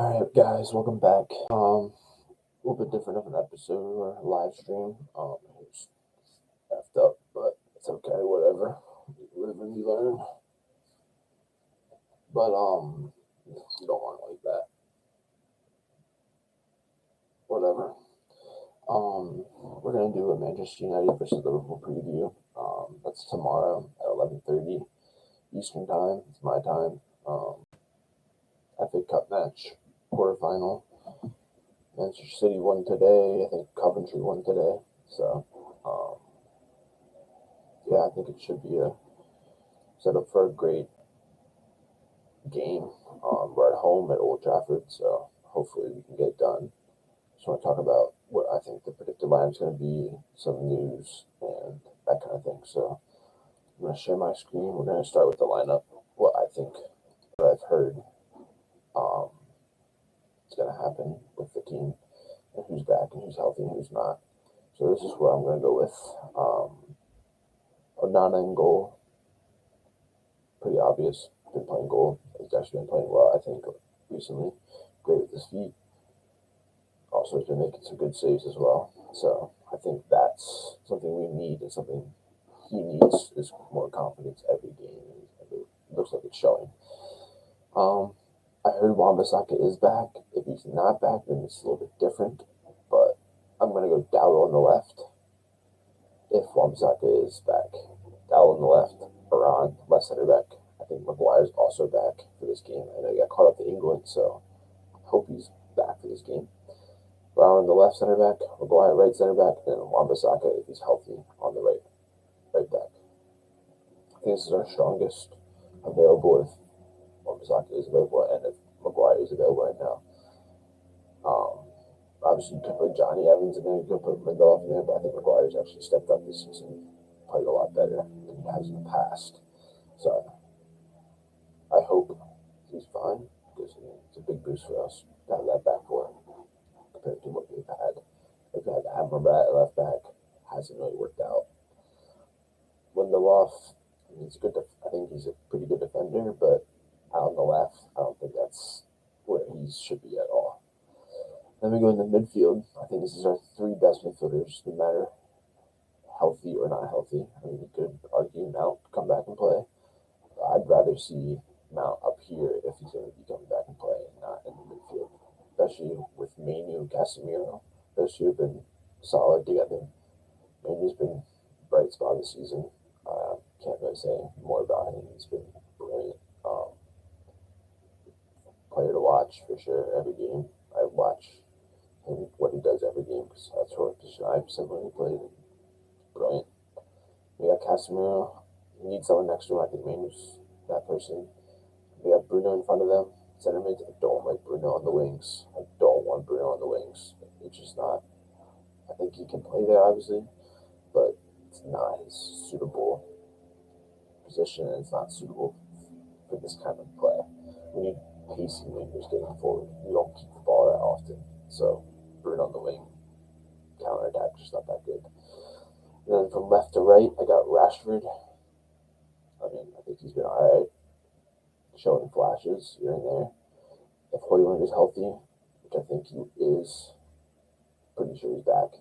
Alright, guys, welcome back. A little bit different of an episode or live stream. It was effed up, but it's okay, whatever. You live and you learn. But, you don't want it like that. Whatever. We're gonna do a Manchester United versus Liverpool preview. That's tomorrow at 11:30 Eastern time. It's my time. FA Cup match, quarterfinal. Manchester City won today. I think Coventry won today. So, yeah, I think it should be a set up for a great game. We're at home at Old Trafford, so hopefully we can get it done. Just want to talk about what I think the predicted lineup is going to be, some news, and that kind of thing. So I'm going to share my screen. We're going to start with the lineup, what I think, what I've heard is going to happen with the team, and who's back and who's healthy and who's not. So this is where I'm going to go with Onana in goal. Pretty obvious. Been playing goal. He's actually been playing well, I think, recently. Great with his feet. Also has been making some good saves as well. So I think that's something we need and something he needs is more confidence every game. And it looks like it's showing. I heard Wan-Bissaka is back. If he's not back, then it's a little bit different. But I'm going to go Dowell on the left. If Wan-Bissaka is back, Dowell on the left, Varane, left center back. I think Maguire's also back for this game. I know he got caught up to England, so I hope he's back for this game. Varane on the left center back, Maguire right center back, and Wan-Bissaka, if he's healthy, on the right back. I think this is our strongest available if Wan-Bissaka is available and if Maguire is available right now. Obviously, you could put Johnny Evans in there, you could put Lindelof in there, but I think Maguire's actually stepped up this season, played a lot better than he has in the past. So I hope he's fine because it's a big boost for us to have that back four compared to what we've had. We've had Amrabat at left back, hasn't really worked out. Lindelof, he's good. I think he's a pretty good defender, but out on the left, I don't think that's where he should be at all. Then we go in the midfield. I think this is our three best midfielders, no matter healthy or not healthy. I mean, you could argue Mount come back and play. I'd rather see Mount up here if he's going to be coming back and play, and not in the midfield. Especially with Manu and Casemiro. Those two have been solid together. Manu's been bright spot this season. Can't really say more about him. He's been brilliant. Player to watch for sure every game. I watch him, what he does every game, because that's what position I've similarly played. Brilliant. We got Casemiro. We need someone next to him. I think Manu's that person. We have Bruno in front of them. Center mid. I don't like Bruno on the wings. I don't want Bruno on the wings. It's just not. I think he can play there, obviously, but it's not his suitable position, and it's not suitable for this kind of play. We need pacey wingers getting forward. We don't keep the ball that often. So Bruno on the wing, counter attack, just not that good. And then from left to right, I got Rashford. I think he's been alright, showing flashes here and there. If Højlund is healthy, which I think he is, pretty sure he's back.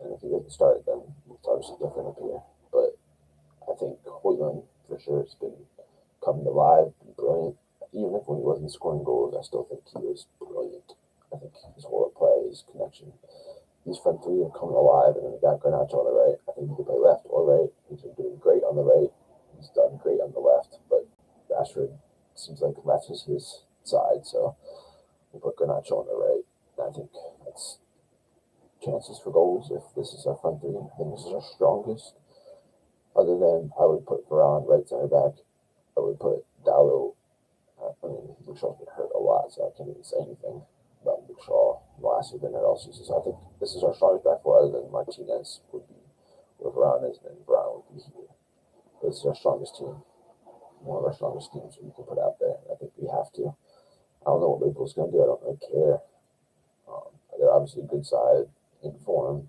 And if he doesn't start, then it's obviously different up here. But I think Højlund, for sure, has been coming alive, been brilliant. Even if when he wasn't scoring goals, I still think he was brilliant. I think his whole play, his connection, these front three are coming alive, and then we got Garnacho on the right. I think he can play left or right. He's been doing great on the right. He's done great on the left, but Rashford seems like left is his side, so we put Garnacho on the right. And I think that's chances for goals if this is our front three. I think this is our strongest. Other than I would put Varane right center back. I would put Dalot. Luke Shaw's been hurt a lot, so I can't even say anything about Luke Shaw last season or all season. So I think this is our strongest back four, other than Martinez would be where Varane is, and then Varane would be here. This is our strongest team. One of our strongest teams we can put out there. I think we have to. I don't know what Liverpool's going to do. I don't really care. They're obviously a good side, in form.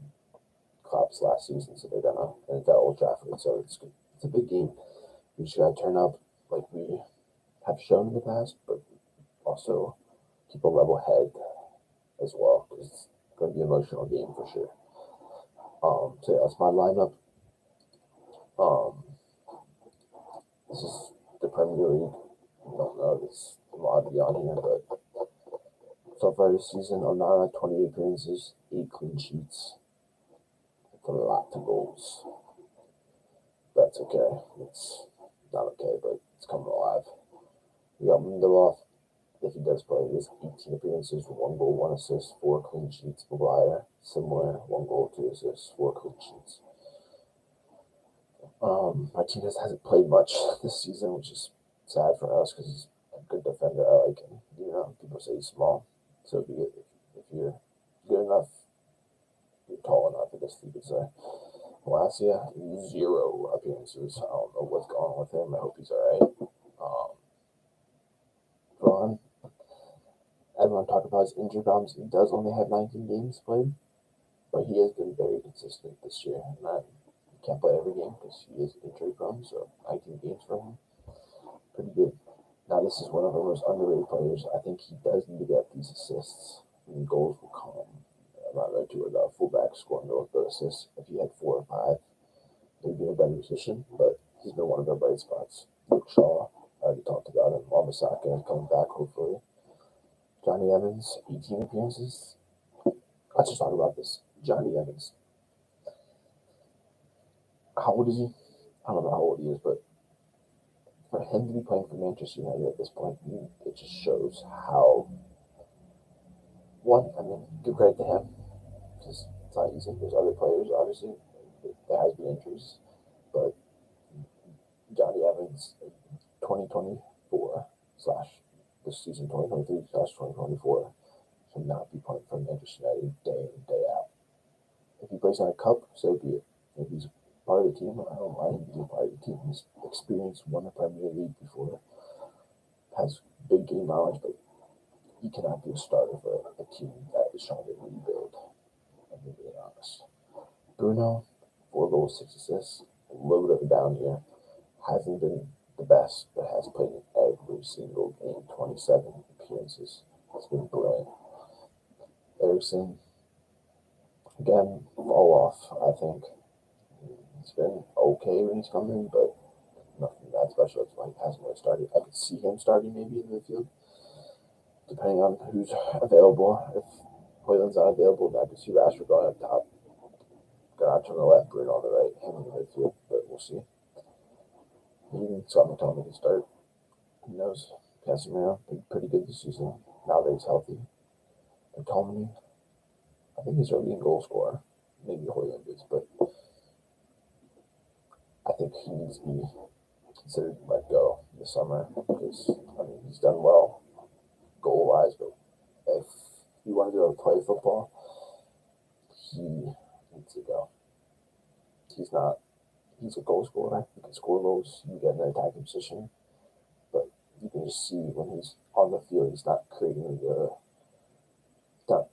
Klopp's last season, so they're going to, and it's at Old Trafford, so it's a big game. We just got to turn up like we have shown in the past, but also keep a level head as well, because it's going to be an emotional game for sure. So yeah, that's my lineup. This is the Premier League. I don't know, there's a lot beyond here, but so far this season, Onana, 28 appearances, 8 clean sheets. It's a lot of goals. That's okay. It's not okay, but it's coming alive. We got Lindelof. If he does play, he has 18 appearances, 1 goal, 1 assist, 4 clean sheets. Maguire, similar, 1 goal, 2 assists, 4 clean sheets. Martinez hasn't played much this season, which is sad for us because he's a good defender. I like him. People say he's small, so if you're good enough, you're tall enough, I guess you could say. Malacia, 0 appearances. I don't know what's going on with him. I hope he's alright. Ron, everyone talked about his injury problems. He does only have 19 games played, but he has been very consistent this year. And he can't play every game because he is injury prone, so 19 games for him. Pretty good. Now, this is one of our most underrated players. I think he does need to get these assists, and goals will come. I'm not going to do a fullback scoring goals, but assists. If he had 4 or 5, he'd be in a better position, but he's been one of our bright spots. Luke Shaw, I already talked about him. Wambasaka is coming back, hopefully. Johnny Evans, 18 appearances. Let's just talk about this. Johnny Evans. How old is he? I don't know how old he is, but for him to be playing for Manchester United at this point, it just shows how. One, I mean, give credit to him, because it's not easy. There's other players, obviously. There has been injuries, but Johnny Evans, 2024 / this season 2023 / 2024 should not be playing for Manchester United day in, day out. If he plays on a cup, so be it. If he's part of the team, I don't mind him being part of the team. He's experienced, won the Premier League before, has big game knowledge, but he cannot be a starter for a team that is trying to rebuild. I'm being really honest. Bruno, 4 goals, 6 assists, a little bit of a down year. Hasn't been the best, but has played in every single game, 27 appearances. It's been brilliant. Eriksen, again, fall off, I think. He's been okay when he's come in, but nothing that special. That's why he hasn't really started. I could see him starting maybe in the midfield, depending on who's available. If Hoyland's not available, I could see Rashford going up top. Garnacho on the left, Bruno on the right, him in the midfield, but we'll see. Even Scott McTominay can start. Who knows? Casemiro, been pretty good this season, now that he's healthy. McTominay, I think he's our leading goal scorer. Maybe Hoyland is, but I think he needs to be considered let go this summer because, I mean, he's done well goal-wise, but if he wanted to play football, he needs to go. He's a goal scorer. He can score goals. You get an attacking position, but you can just see when he's on the field, he's not creating not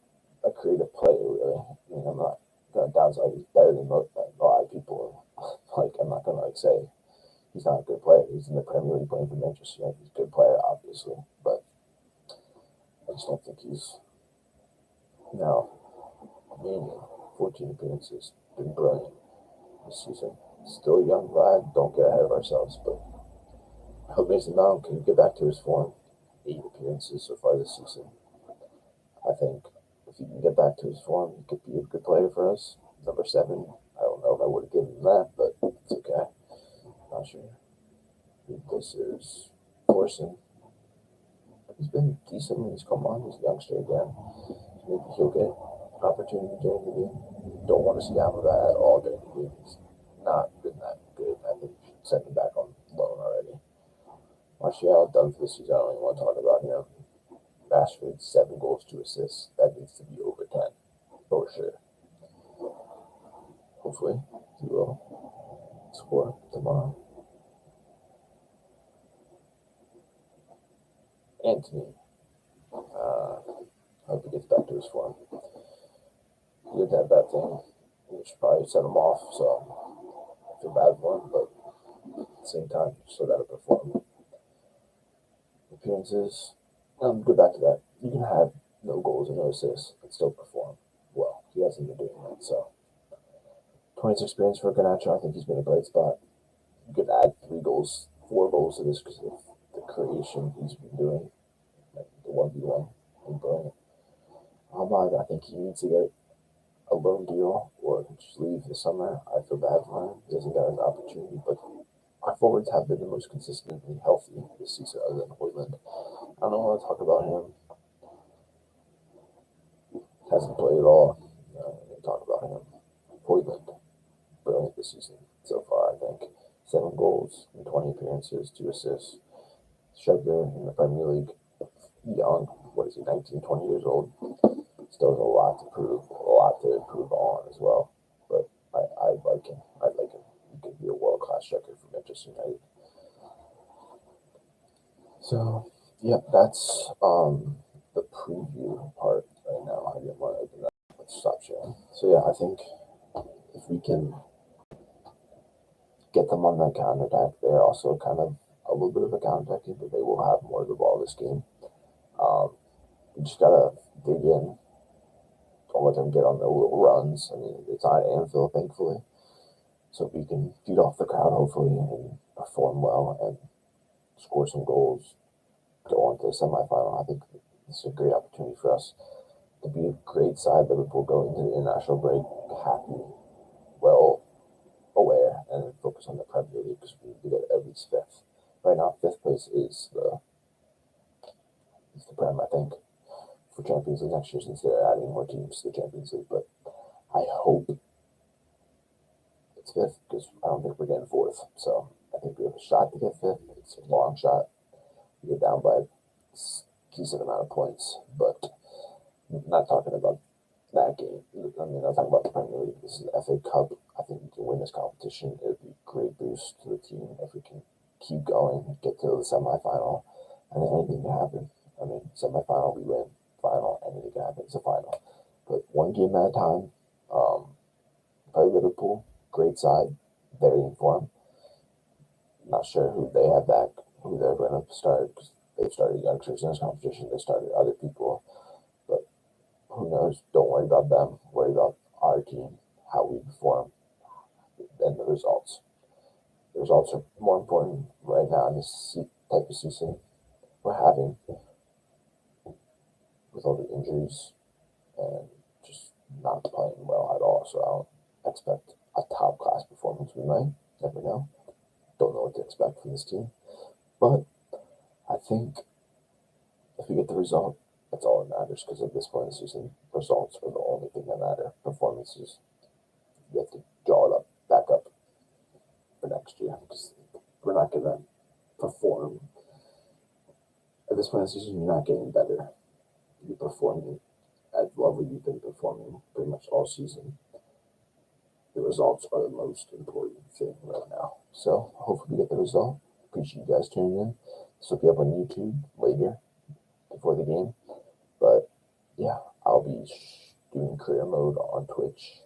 a creative player, really. I mean, I'm not going to downside he's better than a lot of people. Like, I'm not going to say he's not a good player. He's in the Premier League playing for Manchester United. He's a good player, obviously, but I just don't think he's. Now, Mania, 14 appearances, been brilliant this season. Still a young lad, don't get ahead of ourselves, but I hope Mason Mount can get back to his form. 8 appearances so far this season. I think if he can get back to his form, he could be a good player for us. Number 7, I don't know if I would have given him that, but it's okay. Not sure who this is. Forson. He's been decent when he's come on. He's a youngster again. Maybe he'll get an opportunity during the game. Don't want to see Alaba at all during the game. He's not been that good. I think we should send him back on loan already. Martial, done for the season. I don't even want to talk about him. Rashford, 7 goals, 2 assists. That needs to be over 10, for sure. Hopefully, he will score tomorrow. Anthony. I hope he gets back to his form. He did have that thing, which probably set him off, so I feel bad for him, but at the same time, you still got to perform. Appearances, Go back to that. You can have no goals and no assists and still perform well. He hasn't been doing that. So 20's experience for Garnacho, I think he's been a bright spot. You could add 3 goals, 4 goals to this because of the creation he's been doing, like the 1v1 and brilliant. I think he needs to get a loan deal or just leave this summer. I feel bad for him. He hasn't got an opportunity, but our forwards have been the most consistently healthy this season other than Hoyland. I don't want to talk about him. Hasn't played at all. Talk about him. Hoyland, brilliant this season so far, I think. 7 goals in 20 appearances, 2 assists. Sugar in the Premier League, young, 19, 20 years old. Still has a lot to improve on as well. But I like him. He could be a world-class striker for Manchester United. So, yeah, that's the preview part right now. I didn't want to open that. Let's stop sharing. So, yeah, I think if we can get them on that counterattack, they're also kind of a little bit of a counterattack, but they will have more of the ball this game. We just got to dig in. Don't let them get on the little runs. I mean, it's on Anfield, thankfully. So we can feed off the crowd, hopefully, and perform well and score some goals, go on to the semifinal. I think this is a great opportunity for us to be a great side. Liverpool going into the international break happy, well aware, and focus on the Premier League because we need to get at least 5th. Right now, 5th place is the Prem, I think, for Champions League next year since they're adding more teams to the Champions League. But I hope it's 5th because I don't think we're getting 4th. So I think we have a shot to get 5th. It's a long shot. We get down by a decent amount of points, but I'm not talking about that game. I mean, I'm talking about the Premier League. This is the FA Cup. I think we can win this competition. It would be a great boost to the team if we can keep going, get to the semifinal, and then anything can happen. I mean, semifinal, we win. Final, anything can happen. It's a final. But one game at a time. Probably Liverpool, great side, very informed. Not sure who they have back, who they're going to start, because they've started youngsters in this competition. They started other people, but who knows? Don't worry about them. Worry about our team, how we perform, and the results. The results are more important right now in this type of season we're having with all the injuries and just not playing well at all. So I don't expect a top class performance. We might, never know. Don't know what to expect from this team. But I think if we get the result, that's all that matters because at this point in the season, results are the only thing that matter. Performances, you have to draw it up, back up for next year because we're not going to perform. At this point in the season, you're not getting better. You're performing at the level you've been performing pretty much all season. The results are the most important thing right now. So hopefully we get the result. Appreciate you guys tuning in. This will be up on YouTube later before the game. But yeah, I'll be doing career mode on Twitch,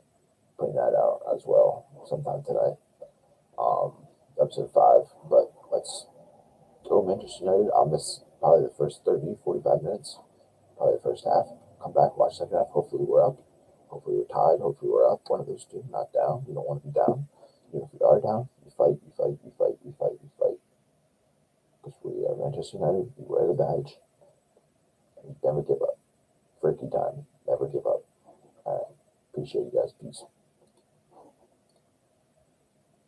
putting that out as well sometime tonight. Episode 5. But let's go Manchester United. I'll miss probably the first 30, 45 minutes. Probably the first half. Come back, watch the second half. Hopefully we're up. Hopefully we're tied. Hopefully we're up. One of those two. Not down. We don't want to be down. Even if we are down, we fight. Because we are Manchester United. We wear the badge. And we never give up. Freaky time. Never give up. All right. Appreciate you guys. Peace.